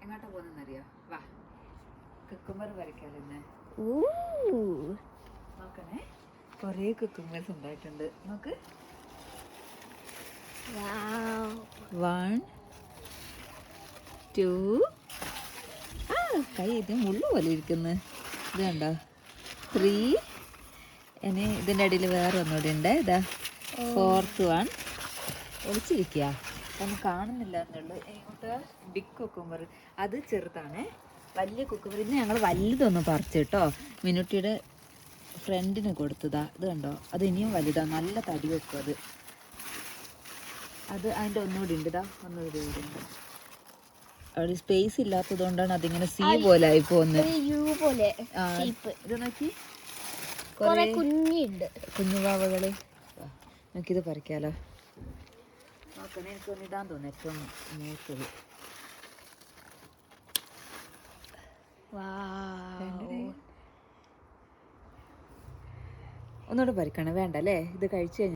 എങ്ങോട്ടാ പോകുന്നറിയോ? വാ, കുക്കുംബർ പറിക്കാലെന്ന്. നോക്കണേ, കൊറേ കുക്കുംബേഴ്സ് ഉണ്ടായിട്ടുണ്ട്. നോക്ക്. 1 2 കൈ ഇത് മുള്ളു പോലെ ഇരിക്കുന്നു. ഇത് കണ്ടോ? 3. ഇനി ഇതിൻ്റെ അടിയിൽ വേറെ ഒന്നുകൂടി ഉണ്ട്. ഇതാ 4th വൺ. ഒളിച്ചിരിക്കുക, ഒന്നും കാണുന്നില്ല എന്നുള്ളു. ഇങ്ങോട്ട് ബിഗ് കുക്കുംബർ, അത് ചെറുതാണ്. വലിയ കുക്കുംബർ ഇന്ന് ഞങ്ങൾ വലുതൊന്ന് പറിച്ചു കേട്ടോ. മിനുട്ടിയുടെ ഫ്രണ്ടിന് കൊടുത്തതാ. ഇത് കണ്ടോ? അത് ഇനിയും വലുതാ, നല്ല തടി വെക്കും അത്. അതിൻ്റെ ഒന്നുകൂടി ഉണ്ട്. ഇതാ ഒന്നുകൂടി ഉണ്ട്. അവിടെ സ്പേസ് ഇല്ലാത്തത് കൊണ്ടാണ് അതിങ്ങനെ സി പോലെ ആയി പോകുന്നത്. ഇത് നോക്കി, കുഞ്ഞുവാവകള്. നോക്കിയത് പറിക്കാലോ. നോക്കണേ, എനിക്കൊന്ന് ഇതാന്ന് തോന്നുന്നു ഏറ്റവും മൂത്തത്. ഒന്നുകൂടെ പറിക്കണം, വേണ്ട അല്ലേ? ഇത് കഴിച്ചു